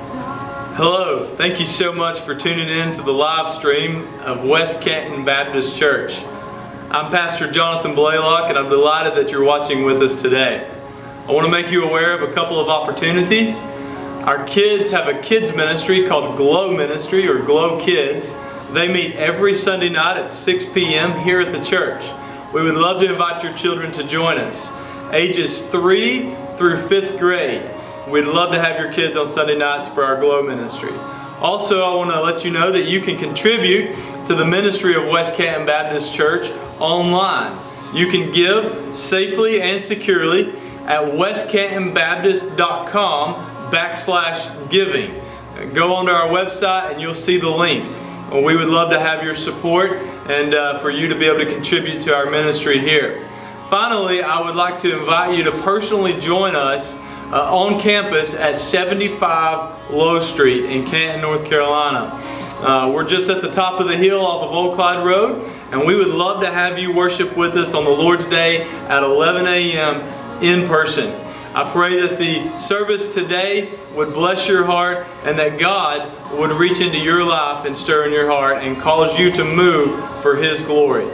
Hello, thank you so much for tuning in to the live stream of West Canton Baptist Church. I'm Pastor Jonathan Blaylock, and I'm delighted that you're watching with us today. I want to make you aware of a couple of opportunities. Our kids have a kids ministry called Glow Ministry, or Glow Kids. They meet every Sunday night at 6 p.m. here at the church. We would love to invite your children to join us. Ages 3 through 5th grade. We'd love to have your kids on Sunday nights for our Glow Ministry. Also, I want to let you know that you can contribute to the ministry of West Canton Baptist Church online. You can give safely and securely at westcantonbaptist.com/giving. Go onto our website and you'll see the link. We would love to have your support and for you to be able to contribute to our ministry here. Finally, I would like to invite you to personally join us on campus at 75 Lowe Street in Canton, North Carolina. We're just at the top of the hill off of Old Clyde Road, and we would love to have you worship with us on the Lord's Day at 11 a.m. in person. I pray that the service today would bless your heart and that God would reach into your life and stir in your heart and cause you to move for His glory.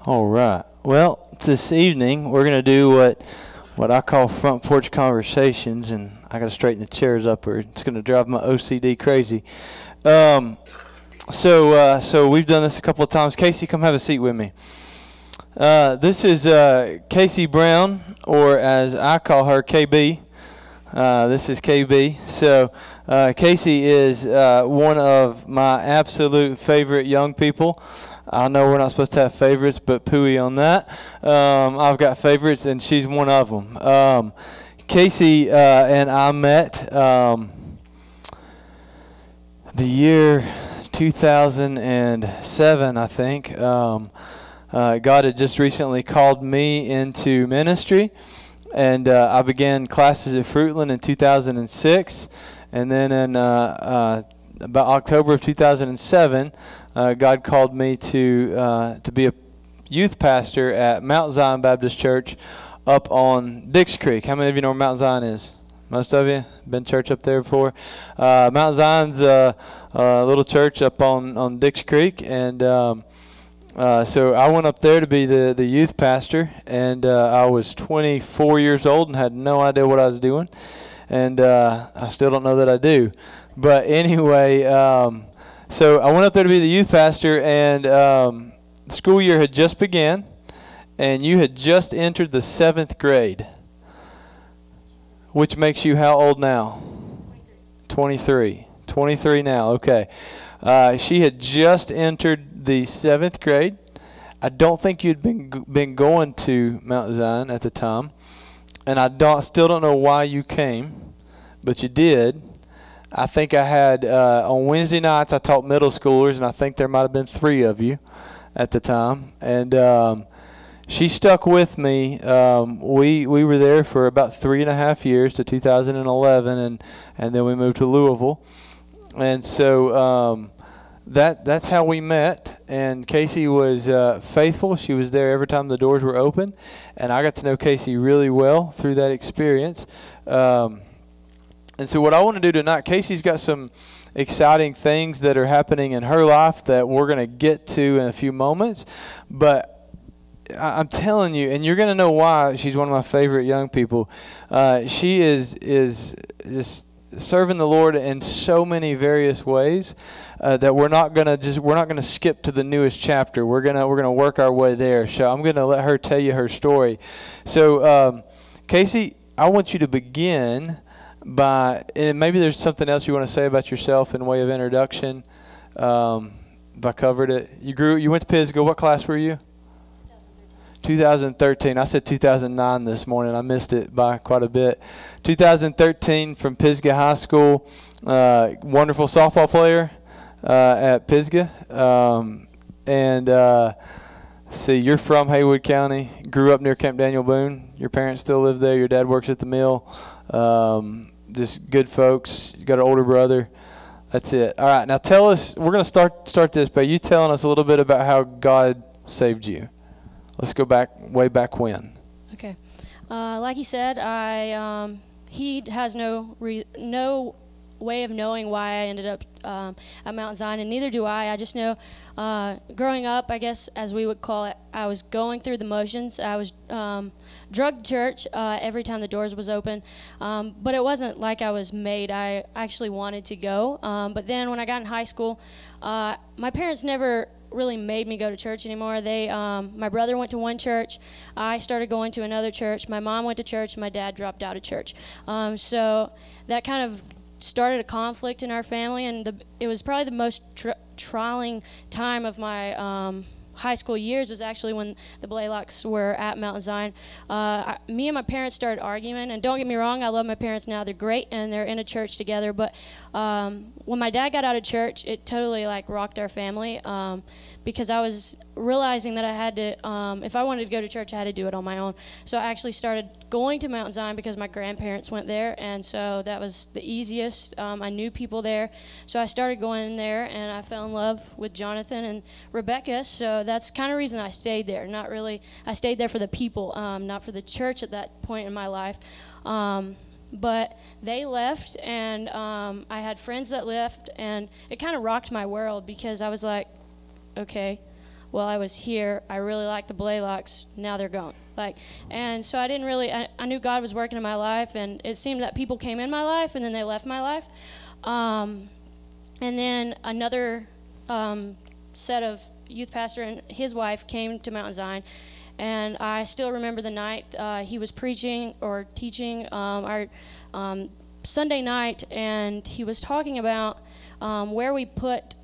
All right. Well, this evening we're going to do what I call front porch conversations, and I got to straighten the chairs up or it's going to drive my OCD crazy. So we've done this a couple of times. Kasey, come have a seat with me. This is Kasey Brown, or as I call her, KB. This is KB. So Kasey is one of my absolute favorite young people. I know we're not supposed to have favorites, but pooey on that. I've got favorites, and she's one of them. Kasey and I met the year 2007, I think. God had just recently called me into ministry, and I began classes at Fruitland in 2006, and then in about October of 2007, God called me to be a youth pastor at Mount Zion Baptist Church up on Dix Creek. How many of you know where Mount Zion is? Most of you been to church up there before? Mount Zion's a little church up on Dix Creek, and so I went up there to be the youth pastor, and I was 24 years old and had no idea what I was doing, and I still don't know that I do. But anyway, so I went up there to be the youth pastor, and the school year had just began, and you had just entered the 7th grade, which makes you how old now? 23. 23 now, okay. She had just entered the 7th grade. I don't think you'd been going to Mount Zion at the time, and I still don't know why you came, but you did. I think I had, on Wednesday nights, I taught middle schoolers, and I think there might have been 3 of you at the time. And she stuck with me. We were there for about 3.5 years to 2011, and then we moved to Louisville. And so that's how we met. And Kasey was faithful. She was there every time the doors were open. And I got to know Kasey really well through that experience. And so what I want to do tonight, Kasey's got some exciting things that are happening in her life that we're going to get to in a few moments. But I'm telling you, and you're going to know why she's one of my favorite young people. She is just serving the Lord in so many various ways that we're not going to skip to the newest chapter. We're going to work our way there. So I'm going to let her tell you her story. So Kasey, I want you to begin and maybe there's something else you want to say about yourself in way of introduction. If I covered it. You went to Pisgah. What class were you? 2013. I said 2009 this morning. I missed it by quite a bit. 2013 from Pisgah High School. Wonderful softball player at Pisgah. See, you're from Haywood County. Grew up near Camp Daniel Boone. Your parents still live there. Your dad works at the mill. Just good folks. You got an older brother. That's it. All right, now tell us. We're going to start this by you telling us a little bit about how God saved you. Let's go way back when. Okay, like he said, he has no way of knowing why I ended up at Mount Zion, and neither do I. I just know growing up, I guess, as we would call it, I was going through the motions. I was drugged to church every time the doors was open, but it wasn't like I was made. I actually wanted to go, but then when I got in high school, my parents never really made me go to church anymore. My brother went to one church. I started going to another church. My mom went to church. My dad dropped out of church. So that kind of started a conflict in our family, and it was probably the most trying time of my high school years is actually when the Blaylocks were at Mount Zion. Me and my parents started arguing, and don't get me wrong, I love my parents now. They're great, and they're in a church together, but when my dad got out of church, it totally like rocked our family, because I was realizing that I had to, if I wanted to go to church, I had to do it on my own. So I actually started going to Mount Zion because my grandparents went there, and so that was the easiest. I knew people there, so I started going there, and I fell in love with Jonathan and Rebecca, so that's kind of the reason I stayed there. Not really, I stayed there for the people, not for the church at that point in my life. But they left, and I had friends that left, and it kind of rocked my world because I was like, okay, well, I was here. I really like the Blaylocks. Now they're gone. And so I didn't really. I knew God was working in my life, and it seemed that people came in my life and then they left my life. And then another set of youth pastor and his wife came to Mount Zion, and I still remember the night he was preaching or teaching our Sunday night, and he was talking about where we put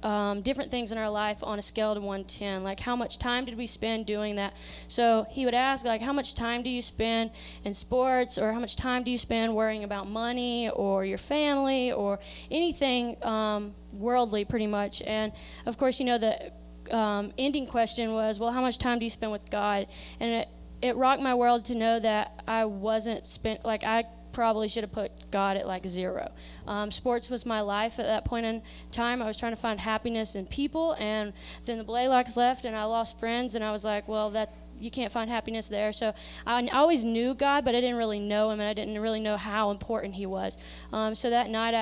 different things in our life on a scale to 1 to 10, like how much time did we spend doing that. So he would ask, like, how much time do you spend in sports, or how much time do you spend worrying about money or your family or anything worldly, pretty much. And of course, you know, the ending question was, well, how much time do you spend with God? And it rocked my world to know that I wasn't spent, like, I probably should have put God at like 0. Sports was my life at that point in time. I was trying to find happiness in people, and then the Blaylocks left, and I lost friends, and I was like, well, you can't find happiness there. So I always knew God, but I didn't really know him, and I didn't really know how important he was. So that night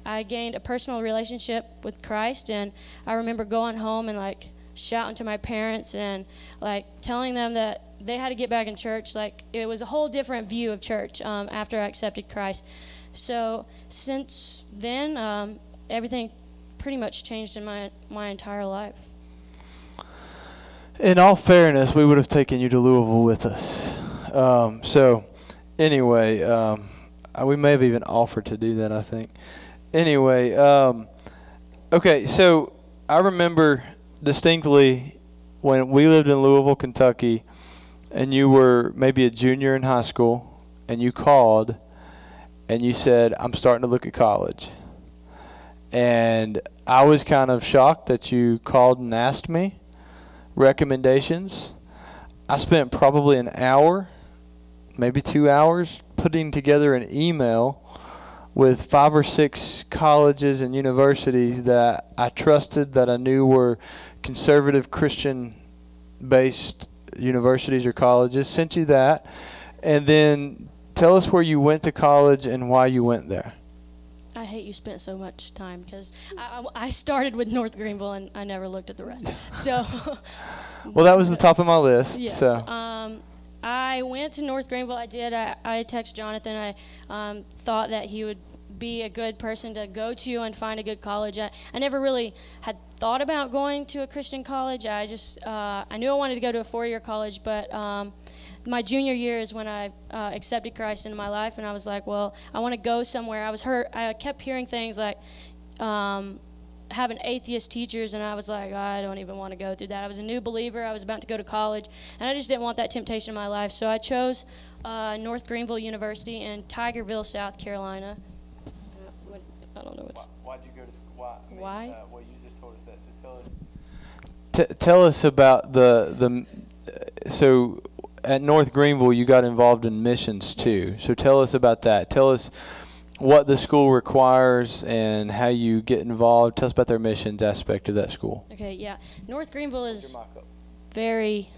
I gained a personal relationship with Christ, and I remember going home and like shouting to my parents and like telling them that they had to get back in church. Like, it was a whole different view of church after I accepted Christ. So since then, everything pretty much changed in my entire life. In all fairness, we would have taken you to Louisville with us. So anyway, we may have even offered to do that, I think. Anyway, okay, so I remember distinctly when we lived in Louisville, Kentucky, and you were maybe a junior in high school, and you called, and you said, I'm starting to look at college. And I was kind of shocked that you called and asked me recommendations. I spent probably an hour, maybe 2 hours, putting together an email with 5 or 6 colleges and universities that I trusted, that I knew were conservative Christian-based universities or colleges. Sent you that, and then tell us where you went to college and why you went there. I hate you spent so much time because I started with North Greenville and I never looked at the rest. So, well, that was the top of my list. Yes. So. I went to North Greenville. I did. I texted Jonathan. I thought that he would be a good person to go to and find a good college. I never really had thought about going to a Christian college. I just I knew I wanted to go to a 4-year college, but my junior year is when I accepted Christ into my life, and I was like, well, I want to go somewhere. I was hurt. I kept hearing things like having atheist teachers, and I was like, I don't even want to go through that. I was a new believer. I was about to go to college, and I just didn't want that temptation in my life. So I chose North Greenville University in Tigerville, South Carolina. I don't know what's. Why'd you go to? Why? Well, you just told us that. So tell us about the. So at North Greenville, you got involved in missions too. So tell us about that. Tell us what the school requires and how you get involved. Tell us about their missions aspect of that school. Okay, yeah. North Greenville is very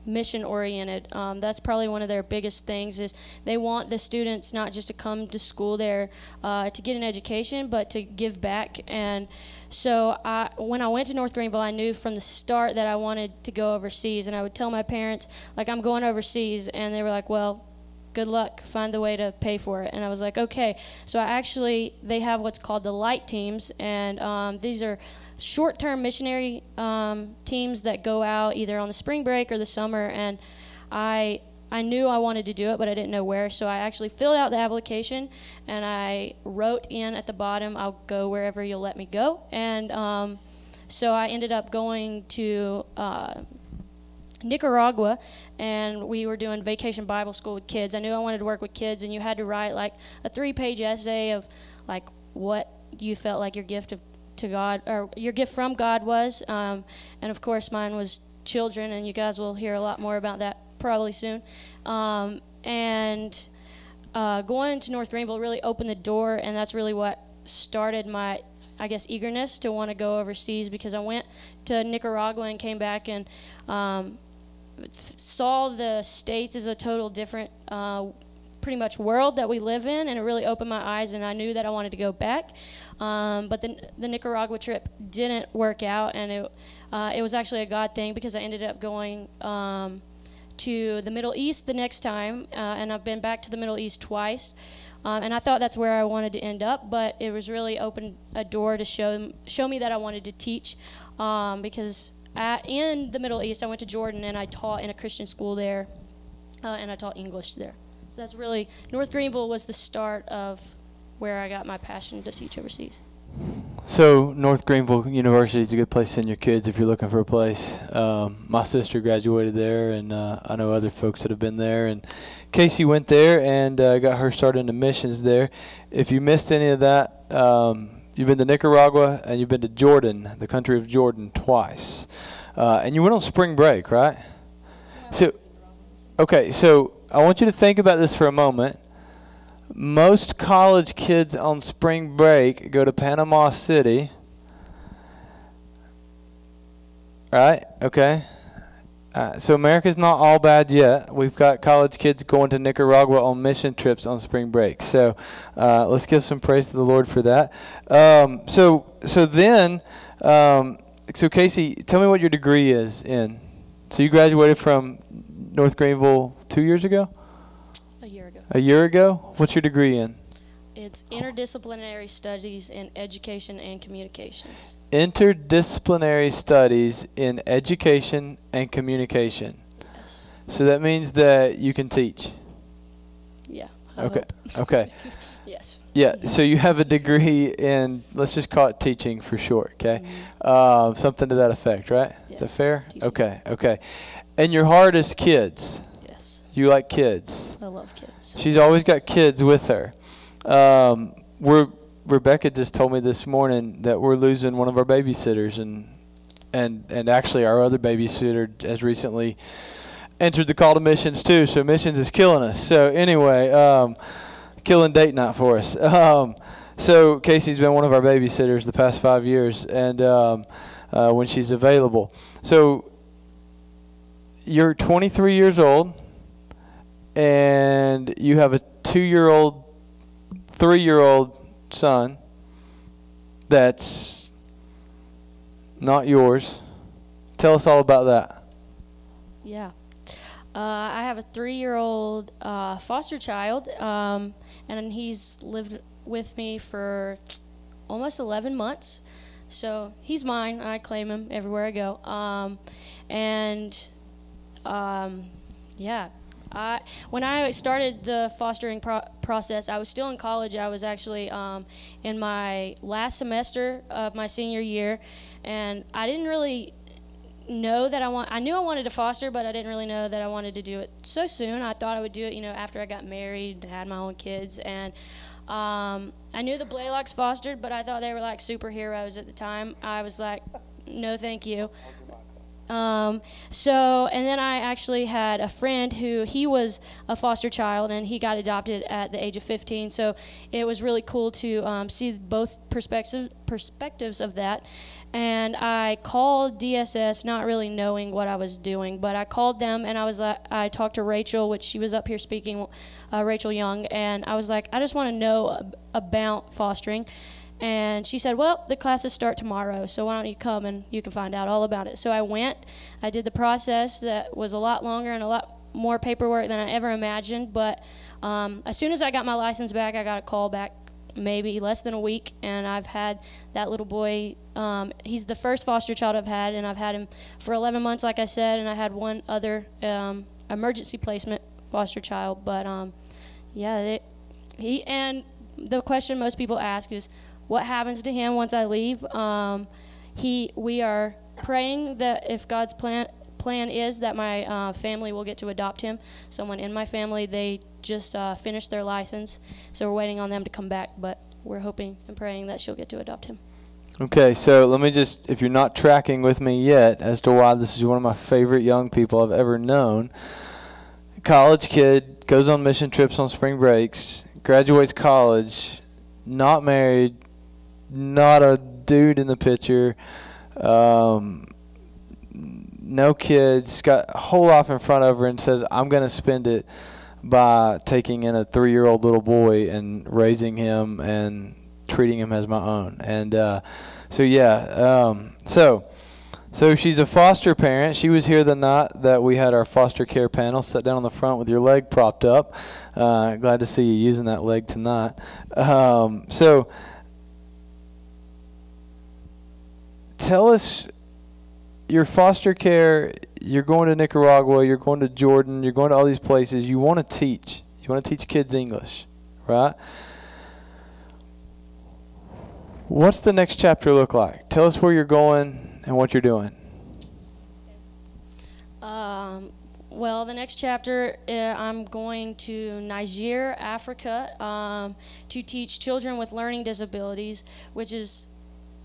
mission oriented. That's probably one of their biggest things is they want the students not just to come to school there to get an education, but to give back. And so when I went to North Greenville, I knew from the start that I wanted to go overseas, and I would tell my parents, like, I'm going overseas, and they were like, well, good luck, find the way to pay for it. And I was like, okay. So they have what's called the light teams, and these are short-term missionary teams that go out either on the spring break or the summer. And I knew I wanted to do it, but I didn't know where. So I actually filled out the application, and I wrote in at the bottom, I'll go wherever you'll let me go. And so I ended up going to Nicaragua, and we were doing vacation Bible school with kids. I knew I wanted to work with kids, and you had to write like a 3-page essay of like what you felt like your gift to God, or your gift from God was. And of course mine was children, and you guys will hear a lot more about that probably soon. And going to North Greenville really opened the door, and that's really what started my, I guess, eagerness to want to go overseas, because I went to Nicaragua and came back and saw the States as a total different pretty much world that we live in, and it really opened my eyes, and I knew that I wanted to go back. But the Nicaragua trip didn't work out, and it was actually a God thing, because I ended up going to the Middle East the next time, and I've been back to the Middle East twice. And I thought that's where I wanted to end up, but it was really opened a door to show me that I wanted to teach, because in the Middle East, I went to Jordan, and I taught in a Christian school there, and I taught English there. So that's really, North Greenville was the start of where I got my passion to teach overseas. So North Greenville University is a good place to send your kids if you're looking for a place. My sister graduated there, and I know other folks that have been there. And Kasey went there and got her started in the missions there. If you missed any of that, you've been to Nicaragua and you've been to Jordan, the country of Jordan, twice. And you went on spring break, right? So, okay, so I want you to think about this for a moment. Most college kids on spring break go to Panama City, right? Okay. So America's not all bad yet. We've got college kids going to Nicaragua on mission trips on spring break. So let's give some praise to the Lord for that. So Kasey, tell me what your degree is in. So you graduated from North Greenville 2 years ago? A year ago. A year ago? What's your degree in? It's interdisciplinary studies in education and communications. Interdisciplinary studies in education and communication. Yes. So that means that you can teach. Yeah. Okay. Okay. Yes. Yeah. So you have a degree in, let's just call it teaching for short. Okay. Mm-hmm. Something to that effect, right? Yes, is that fair? Okay. Okay. And your heart is kids. Yes. You like kids. I love kids. She's always got kids with her. Rebecca just told me this morning that we're losing one of our babysitters, and actually our other babysitter has recently entered the call to missions too. So missions is killing us. So anyway, killing date night for us. So Kasey's been one of our babysitters the past 5 years, and when she's available. So you're 23 years old, and you have a 2-year-old, 3-year-old son that's not yours. Tell us all about that. Yeah. I have a 3-year-old foster child, and he's lived with me for almost 11 months. So he's mine. I claim him everywhere I go. Yeah. When I started the fostering process, I was still in college. I was actually in my last semester of my senior year, and I didn't really know that I knew I wanted to foster, but I didn't really know that I wanted to do it so soon. I thought I would do it, after I got married, had my own kids, and I knew the Blaylocks fostered, but I thought they were like superheroes at the time. I was like, no, thank you. And then I actually had a friend who, he was a foster child, and he got adopted at the age of 15. So it was really cool to see both perspectives of that. And I called DSS, not really knowing what I was doing, but I called them, and I talked to Rachel, which she was up here speaking, Rachel Young, and I was like, I just want to know about fostering. And she said, well, the classes start tomorrow, so why don't you come and you can find out all about it. So I went. I did the process that was a lot longer and a lot more paperwork than I ever imagined. But as soon as I got my license back, I got a call back maybe less than a week, and I've had that little boy. He's the first foster child I've had, and I've had him for 11 months, like I said, and I had one other emergency placement foster child. But yeah, and the question most people ask is, what happens to him once I leave? We are praying that if God's plan is that my family will get to adopt him. Someone in my family, they just finished their license, so we're waiting on them to come back, but we're hoping and praying that she'll get to adopt him. Okay, so let me just, if you're not tracking with me yet as to why this is one of my favorite young people I've ever known, college kid, goes on mission trips on spring breaks, graduates college, not married, not a dude in the picture, no kids, got a whole life in front of her, and says, I'm going to spend it by taking in a 3-year-old little boy and raising him and treating him as my own. And so she's a foster parent. She was here the night that we had our foster care panel. Sat down on the front with your leg propped up. Glad to see you using that leg tonight. So tell us, your foster care, you're going to Nicaragua, you're going to Jordan, you're going to all these places. You want to teach. You want to teach kids English, right? What's the next chapter look like? Tell us where you're going and what you're doing. Well, the next chapter, I'm going to Niger, Africa, to teach children with learning disabilities, which is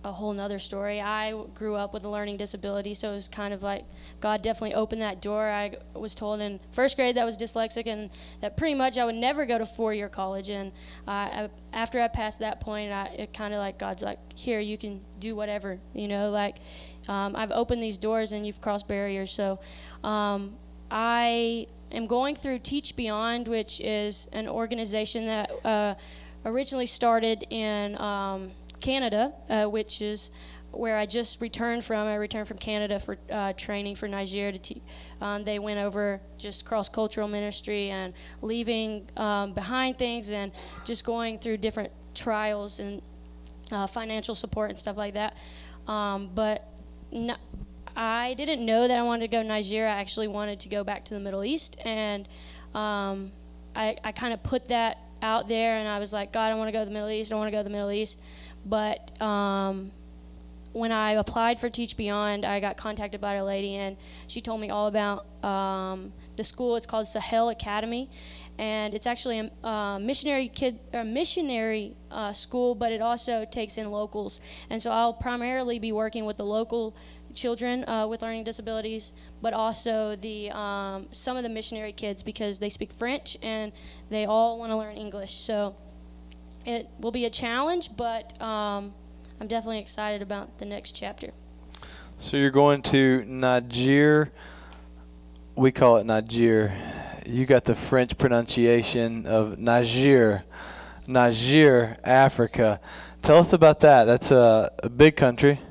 a whole nother story. I grew up with a learning disability, so it was kind of like God definitely opened that door. I was told in first grade that I was dyslexic and that pretty much I would never go to 4-year college. And after I passed that point, it kind of like God's like, here, you can do whatever, you know, like I've opened these doors and you've crossed barriers. So I am going through Teach Beyond, which is an organization that originally started in Canada, which is where I just returned from. I returned from Canada for training for Niger. They went over just cross-cultural ministry and leaving behind things and just going through different trials and financial support and stuff like that. But I didn't know that I wanted to go to Niger. I actually wanted to go back to the Middle East, and I kind of put that out there, and I was like, God, I want to go to the Middle East. I want to go to the Middle East. But when I applied for Teach Beyond, I got contacted by a lady, and she told me all about the school. It's called Sahel Academy, and it's actually a missionary school, but it also takes in locals. And so I'll primarily be working with the local children with learning disabilities, but also the some of the missionary kids, because they speak French and they all want to learn English. So it will be a challenge, but I'm definitely excited about the next chapter. So you're going to Niger. We call it Niger. You got the French pronunciation of Niger. Niger, Africa. Tell us about that. That's a big country,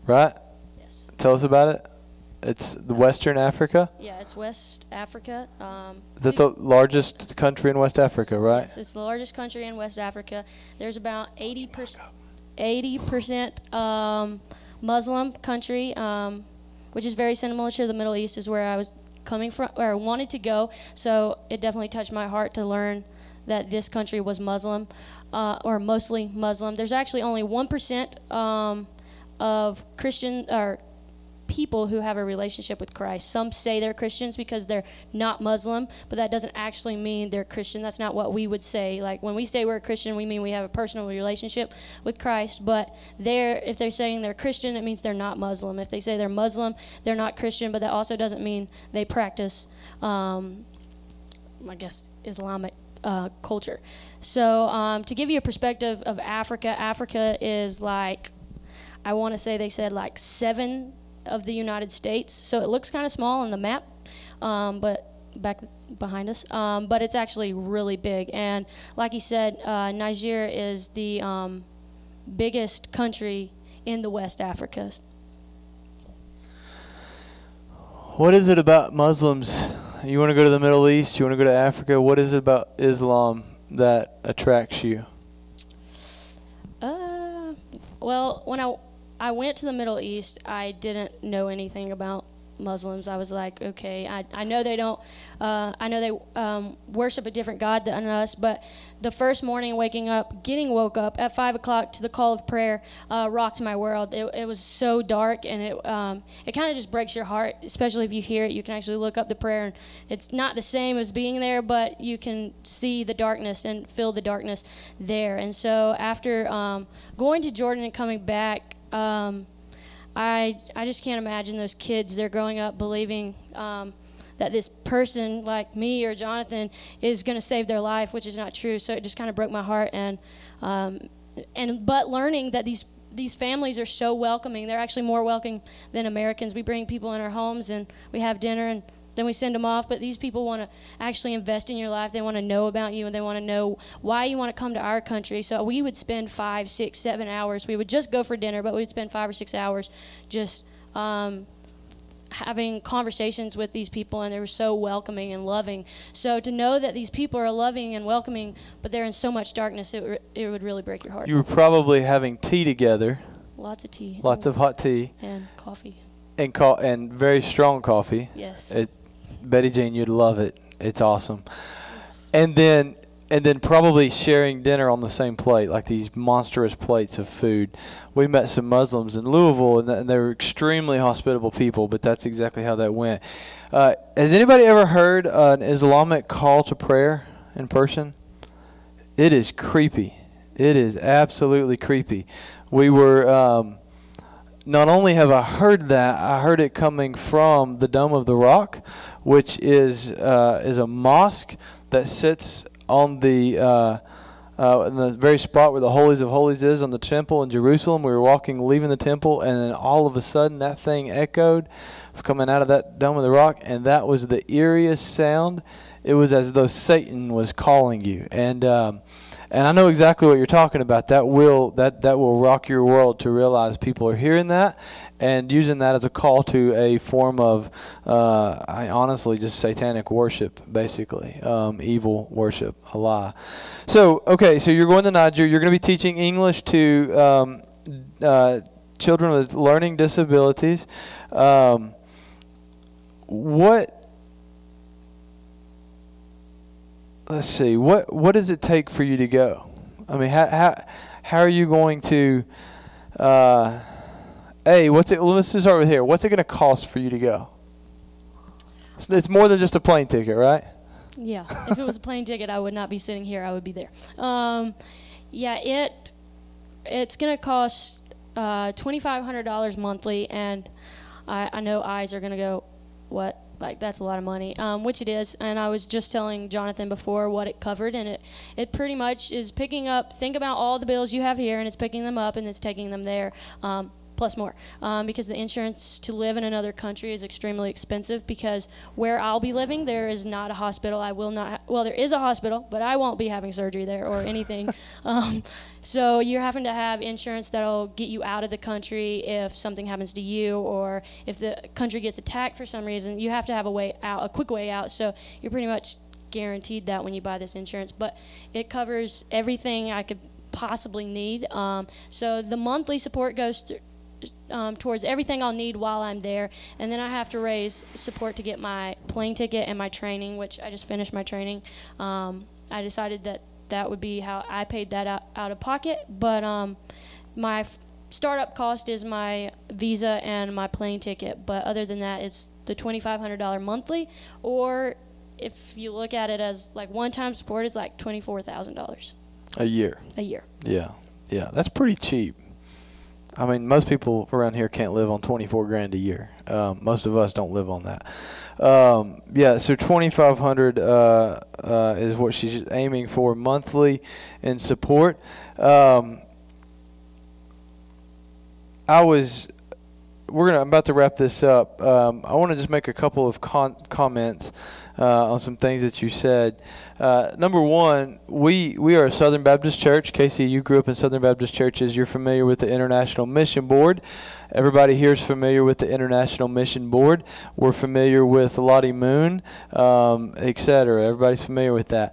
right? Yes. Tell us about it. It's the Western Africa? Yeah, it's West Africa. That's the largest country in West Africa, right? Yes, it's the largest country in West Africa. There's about 80% Muslim country, which is very similar to the Middle East, is where I was coming from, or wanted to go. So it definitely touched my heart to learn that this country was Muslim, or mostly Muslim. There's actually only 1% of Christian or people who have a relationship with Christ. Some say they're Christians because they're not Muslim, but that doesn't actually mean they're Christian. That's not what we would say. Like when we say we're a Christian, we mean we have a personal relationship with Christ. But if they're saying they're Christian, it means they're not Muslim. If they say they're Muslim, they're not Christian, but that also doesn't mean they practice, I guess, Islamic culture. So to give you a perspective of Africa, Africa is like, I want to say they said like 7 of the United States. So it looks kind of small on the map, but back behind us. But it's actually really big. And like he said, Niger is the biggest country in the West Africa. What is it about Muslims You want to go to the Middle East? You want to go to Africa? What is it about Islam that attracts you? Well, when I went to the Middle East, I didn't know anything about Muslims. I was like, okay, I know they don't, I know they worship a different God than us, but the first morning getting woke up at 5 o'clock to the call of prayer rocked my world. It was so dark, and it kind of just breaks your heart, especially if you hear it. You can actually look up the prayer, and it's not the same as being there, but you can see the darkness and feel the darkness there. And so after going to Jordan and coming back, I just can't imagine those kids. They're growing up believing that this person like me or Jonathan is going to save their life, which is not true. So it just kind of broke my heart. But learning that these families are so welcoming. They're actually more welcoming than Americans. We bring people in our homes and we have dinner and then we send them off. But these people want to actually invest in your life. They want to know about you, and they want to know why you want to come to our country. So we would spend 5, 6, 7 hours. We would just go for dinner, but we'd spend 5 or 6 hours just having conversations with these people, and they were so welcoming and loving. So to know that these people are loving and welcoming, but they're in so much darkness, it would really break your heart. You were probably having tea together. Lots of tea. Lots of hot tea. And coffee. And very strong coffee. Yes. Betty Jean, you'd love it. It's awesome. And then probably sharing dinner on the same plate, like these monstrous plates of food. We met some Muslims in Louisville, and they were extremely hospitable people, but that's exactly how that went. Has anybody ever heard an Islamic call to prayer in person? It is creepy. It is absolutely creepy. We were... not only have I heard that, I heard it coming from the Dome of the Rock, which is a mosque that sits on the in the very spot where the Holies of Holies is on the temple in Jerusalem. We were leaving the temple, and then all of a sudden that thing echoed coming out of that Dome of the Rock, and that was the eeriest sound. It was as though Satan was calling you. And I know exactly what you're talking about. That will rock your world to realize people are hearing that and using that as a call to a form of, I honestly just satanic worship, basically, evil worship, a lie. So, okay, so you're going to Niger. You're going to be teaching English to children with learning disabilities. Let's see. What does it take for you to go? I mean, how are you going to? Let's just start with here. What's it going to cost for you to go? It's more than just a plane ticket, right? Yeah. If it was a plane ticket, I would not be sitting here. I would be there. It's going to cost $2,500 monthly, and I know eyes are going to go, what? Like, that's a lot of money, which it is. And I was just telling Jonathan before what it covered, and it pretty much is picking up, think about all the bills you have here, and it's picking them up and it's taking them there, plus more, because the insurance to live in another country is extremely expensive, because where I'll be living, there is not a hospital. There is a hospital, but I won't be having surgery there or anything. So you're having to have insurance that'll get you out of the country if something happens to you, or if the country gets attacked for some reason. You have to have a way out, a quick way out. So you're pretty much guaranteed that when you buy this insurance. But it covers everything I could possibly need. So the monthly support goes towards everything I'll need while I'm there, and then I have to raise support to get my plane ticket and my training, which I just finished my training. I decided that would be how I paid that out of pocket, but my startup cost is my visa and my plane ticket, but other than that, it's the $2,500 monthly, or if you look at it as like one-time support, it's like $24,000 a year. Yeah, that's pretty cheap. I mean, most people around here can't live on $24,000 a year. Most of us don't live on that. So $2,500 is what she's aiming for monthly in support. I'm about to wrap this up. I want to just make a couple of comments on some things that you said. Number one, we are a Southern Baptist church. Kasey, you grew up in Southern Baptist churches. You're familiar with the International Mission Board. Everybody here is familiar with the International Mission Board. We're familiar with Lottie Moon, etc. Everybody's familiar with that.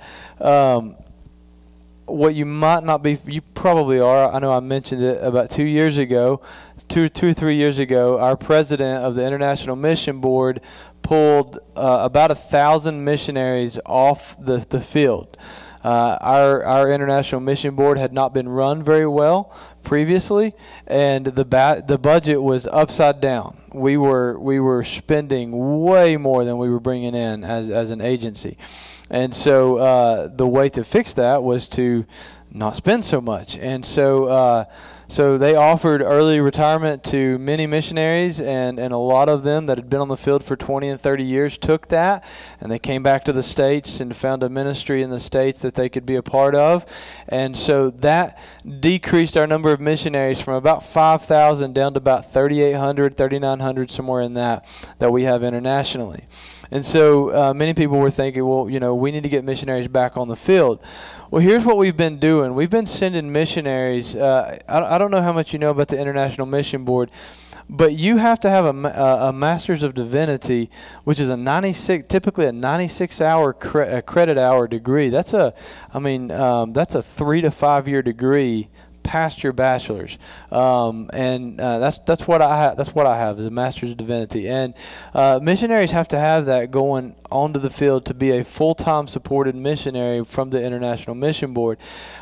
What you might not be, you probably are. I know I mentioned it about 2 years ago, two or 3 years ago. Our president of the International Mission Board pulled about 1,000 missionaries off the field. Our International Mission Board had not been run very well previously, and the budget was upside down. We were spending way more than we were bringing in as an agency. And so the way to fix that was to not spend so much. And so they offered early retirement to many missionaries, and a lot of them that had been on the field for 20 and 30 years took that, and they came back to the States and found a ministry in the States that they could be a part of. And so that decreased our number of missionaries from about 5,000 down to about 3,800, 3,900, somewhere in that we have internationally. And so many people were thinking, well, we need to get missionaries back on the field. Well, here's what we've been doing. We've been sending missionaries. I don't know how much you know about the International Mission Board, but you have to have a Master's of Divinity, which is typically a 96-hour credit hour degree. That's a 3 to 5 year degree past your bachelor's, and that's what I have. That's what I have, is a Master's of Divinity. And missionaries have to have that going onto the field to be a full-time supported missionary from the International Mission Board.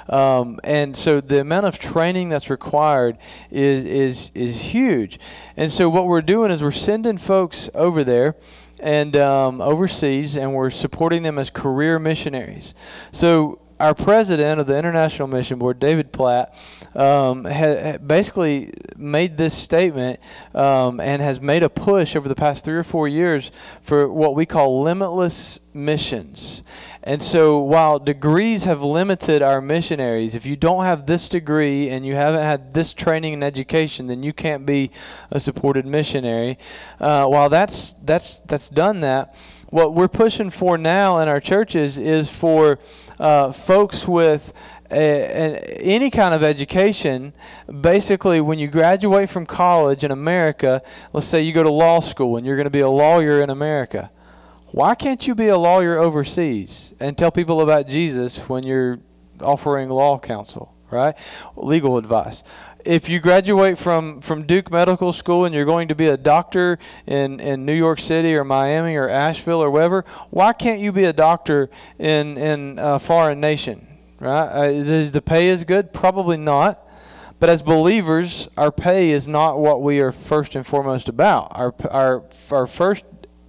And so the amount of training that's required is huge. And so what we're doing is we're sending folks over there and overseas, and we're supporting them as career missionaries. So our president of the International Mission Board, David Platt, had basically made this statement and has made a push over the past 3 or 4 years for what we call limitless missions. And so while degrees have limited our missionaries, if you don't have this degree and you haven't had this training and education, then you can't be a supported missionary. While that's done that, what we're pushing for now in our churches is for folks with any kind of education. Basically, when you graduate from college in America, let's say you go to law school and you're going to be a lawyer in America. Why can't you be a lawyer overseas and tell people about Jesus when you're offering law counsel, right? Legal advice. If you graduate from Duke Medical School and you're going to be a doctor in New York City or Miami or Asheville or wherever, why can't you be a doctor in a foreign nation, right? Is the pay is good? Probably not. But as believers, our pay is not what we are first and foremost about. Our first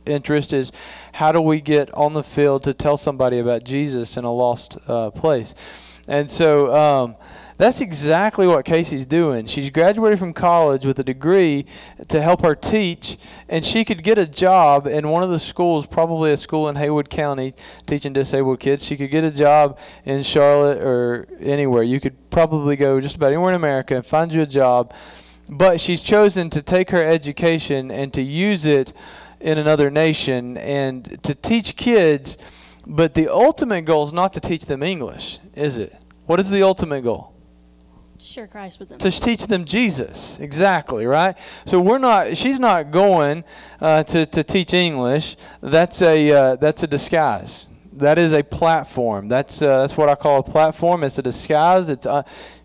interest is, how do we get on the field to tell somebody about Jesus in a lost place? And so that's exactly what Kasey's doing. She's graduated from college with a degree to help her teach, and she could get a job in one of the schools, probably a school in Haywood County, teaching disabled kids. She could get a job in Charlotte or anywhere. You could probably go just about anywhere in America and find you a job. But she's chosen to take her education and to use it in another nation and to teach kids. But the ultimate goal is not to teach them English, is it? What is the ultimate goal? Share Christ with them. To teach them Jesus, exactly, right? So she's not going to teach English. That's a disguise. That is a platform. That's what I call a platform. It's a disguise. It's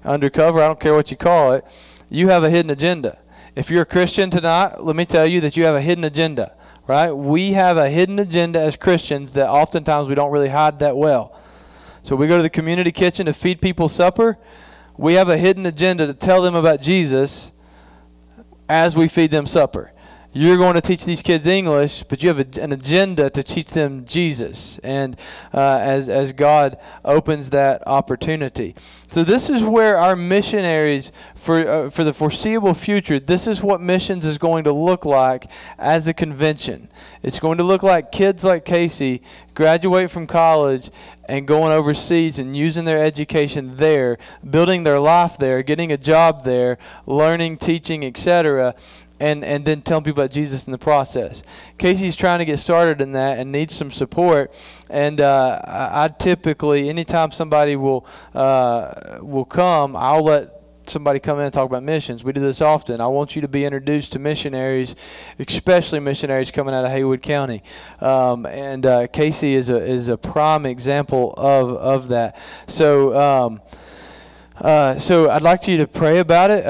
undercover. I don't care what you call it. You have a hidden agenda. If you're a Christian tonight, let me tell you that you have a hidden agenda, right? We have a hidden agenda as Christians that oftentimes we don't really hide that well. So we go to the community kitchen to feed people supper. We have a hidden agenda to tell them about Jesus as we feed them supper. You're going to teach these kids English, but you have an agenda to teach them Jesus, and as God opens that opportunity. So this is where our missionaries, for the foreseeable future, this is what missions is going to look like as a convention. It's going to look like kids like Kasey graduate from college and going overseas and using their education there, building their life there, getting a job there, learning, teaching, etc., and then telling people about Jesus in the process. Kasey's trying to get started in that and needs some support. And I typically, anytime somebody will come, I'll let somebody come in and talk about missions. We do this often. I want you to be introduced to missionaries, especially missionaries coming out of Haywood County. And Kasey is a prime example of that. So so I'd like you to pray about it.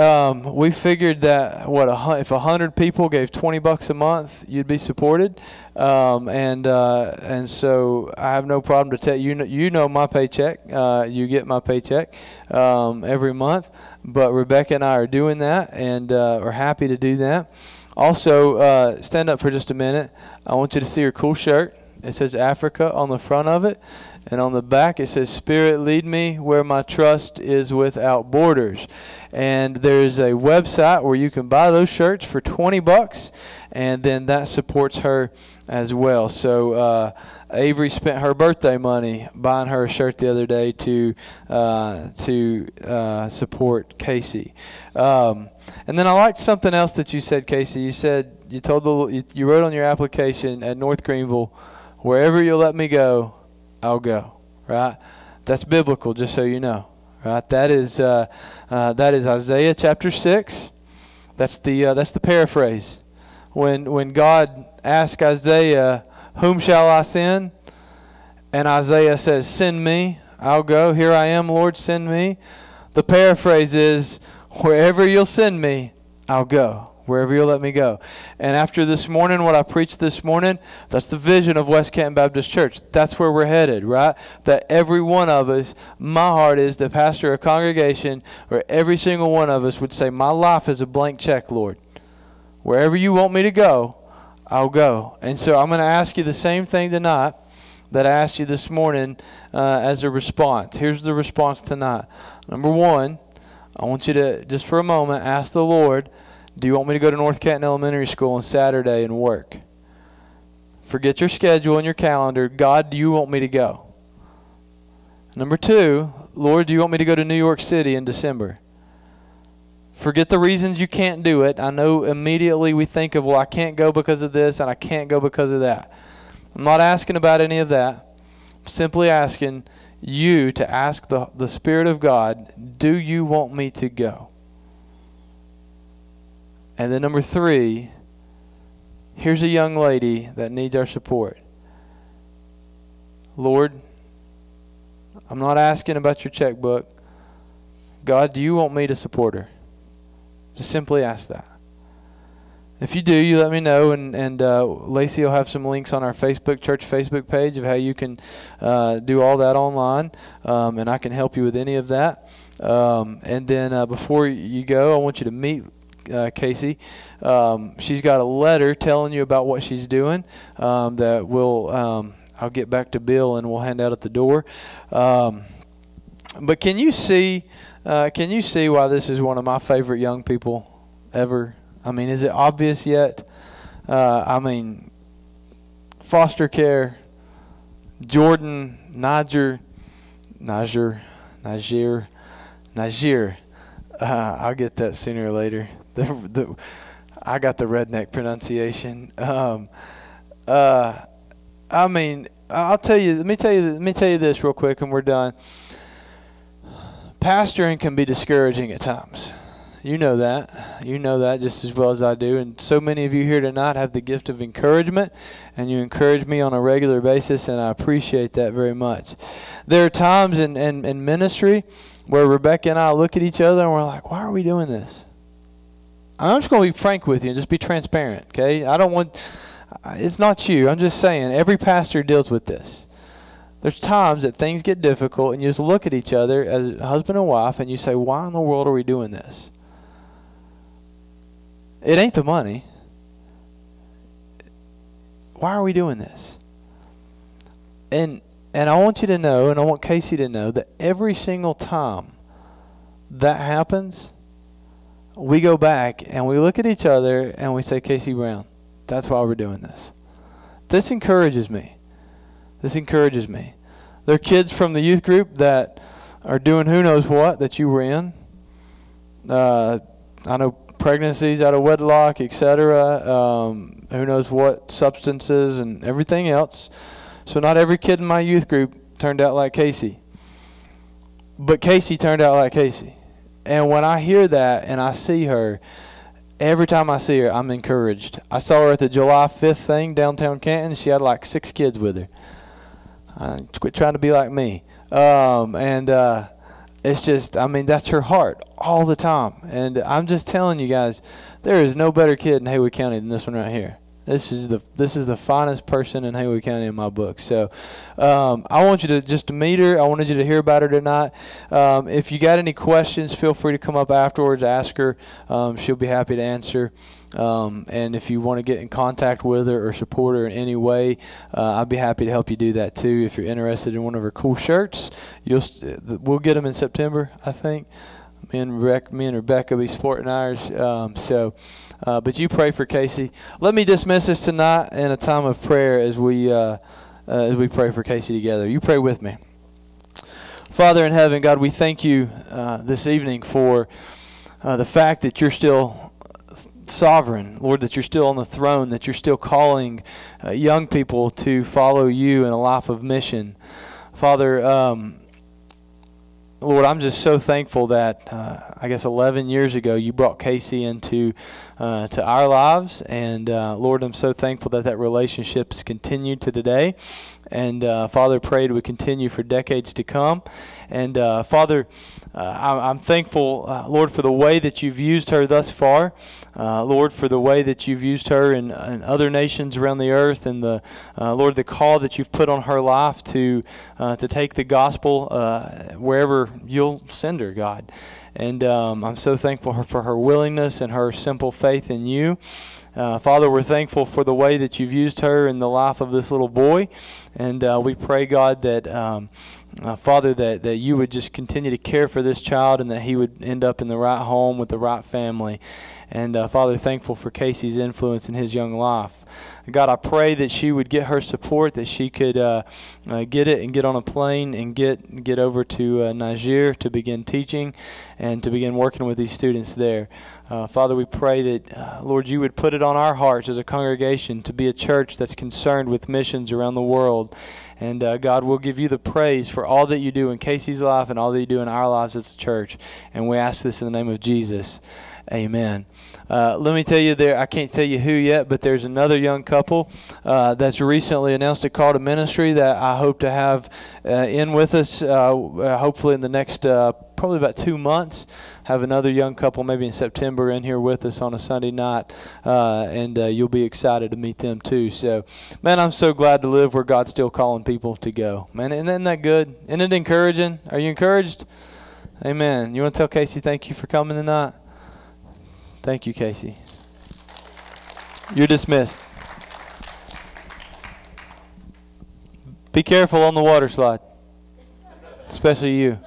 We figured that if 100 people gave $20 a month, you'd be supported. And so I have no problem to tell you. You know my paycheck. You get my paycheck every month. But Rebecca and I are doing that, and are happy to do that. Also, stand up for just a minute. I want you to see her cool shirt. It says Africa on the front of it. And on the back it says, Spirit, lead me where my trust is without borders. And there's a website where you can buy those shirts for $20, and then that supports her as well. So Avery spent her birthday money buying her a shirt the other day to support Kasey. And then I liked something else that you said, Kasey. You said you wrote on your application at North Greenville, wherever you'll let me go, I'll go. Right? That's biblical, just so you know. Right? That is Isaiah chapter 6. That's the paraphrase. When God asked Isaiah, whom shall I send? And Isaiah says, send me, I'll go. Here I am, Lord, send me. The paraphrase is, wherever you'll send me, I'll go. Wherever you'll let me go. And after this morning, what I preached this morning, that's the vision of West Canton Baptist Church. That's where we're headed, right? That every one of us, my heart is to pastor a congregation where every single one of us would say, my life is a blank check, Lord. Wherever you want me to go, I'll go. And so I'm going to ask you the same thing tonight that I asked you this morning as a response. Here's the response tonight. Number one, I want you to, just for a moment, ask the Lord, do you want me to go to North Canton Elementary School on Saturday and work? Forget your schedule and your calendar. God, do you want me to go? Number two, Lord, do you want me to go to New York City in December? Forget the reasons you can't do it. I know immediately we think of, well, I can't go because of this and I can't go because of that. I'm not asking about any of that. I'm simply asking you to ask the Spirit of God, do you want me to go? And then number three, here's a young lady that needs our support. Lord, I'm not asking about your checkbook. God, do you want me to support her? Just simply ask that. If you do, you let me know, and Lacey will have some links on our church Facebook page of how you can do all that online, and I can help you with any of that. And then before you go, I want you to meet Kasey. She's got a letter telling you about what she's doing that I'll get back to Bill and we'll hand out at the door. But can you see why this is one of my favorite young people ever? I mean, is it obvious yet? I mean, foster care, Jordan, Niger. I'll get that sooner or later. I got the redneck pronunciation. I mean, I'll tell you. Let me tell you this real quick, and we're done. Pastoring can be discouraging at times. You know that. You know that just as well as I do. And so many of you here tonight have the gift of encouragement, and you encourage me on a regular basis, and I appreciate that very much. There are times in ministry where Rebecca and I look at each other and we're like, why are we doing this? I'm just going to be frank with you and just be transparent, okay? It's not you. I'm just saying every pastor deals with this. There's times that things get difficult and you just look at each other as husband and wife and you say, why in the world are we doing this? It ain't the money. Why are we doing this? And I want you to know, and I want Kasey to know, that every single time that happens, we go back and we look at each other and we say, Kasey Brown, that's why we're doing this. This encourages me. This encourages me. There are kids from the youth group that are doing who knows what that you were in. I know pregnancies out of wedlock, etc. Who knows what substances and everything else. So not every kid in my youth group turned out like Kasey. But Kasey turned out like Kasey. And when I hear that and I see her, every time I see her, I'm encouraged. I saw her at the July 5th thing downtown Canton. She had like 6 kids with her. Quit trying to be like me. It's just, I mean, that's her heart all the time. And I'm just telling you guys, there is no better kid in Haywood County than this one right here. This is the finest person in Haywood County in my book. So I want you to just meet her. I wanted you to hear about her tonight. If you got any questions, feel free to come up afterwards, ask her. She'll be happy to answer. And if you want to get in contact with her or support her in any way, I'd be happy to help you do that too. If you're interested in one of her cool shirts, we'll get them in September, I think. Me and Rebecca will be sporting ours. But you pray for Kasey. Let me dismiss us tonight in a time of prayer as we pray for Kasey together. You pray with me. Father in heaven, God, we thank you this evening for the fact that you're still sovereign, Lord, that you're still on the throne, that you're still calling young people to follow you in a life of mission. Father, Lord, I'm just so thankful that I guess 11 years ago you brought Kasey into to our lives, and Lord, I'm so thankful that that relationship's continued to today. And Father, prayed would continue for decades to come. And Father, I'm thankful, Lord, for the way that you've used her thus far. Lord, for the way that you've used her in other nations around the earth, and the Lord, the call that you've put on her life to take the gospel wherever you'll send her, God. And I'm so thankful for her willingness and her simple faith in you. Father, we're thankful for the way that you've used her in the life of this little boy. And we pray, God, that, Father, that you would just continue to care for this child and that he would end up in the right home with the right family. And, Father, thankful for Kasey's influence in his young life. God, I pray that she would get her support, that she could get it and get on a plane and get over to Niger to begin teaching and to begin working with these students there. Father, we pray that, Lord, you would put it on our hearts as a congregation to be a church that's concerned with missions around the world. And, God, we'll give you the praise for all that you do in Kasey's life and all that you do in our lives as a church. And we ask this in the name of Jesus. Amen. Let me tell you, I can't tell you who yet, but there's another young couple that's recently announced a call to ministry that I hope to have in with us, hopefully in the next probably about 2 months. Have another young couple maybe in September in here with us on a Sunday night, and you'll be excited to meet them too. So, man, I'm so glad to live where God's still calling people to go. Man, isn't that good? Isn't it encouraging? Are you encouraged? Amen. You want to tell Kasey thank you for coming tonight? Thank you, Kasey. You're dismissed. Be careful on the water slide, especially you.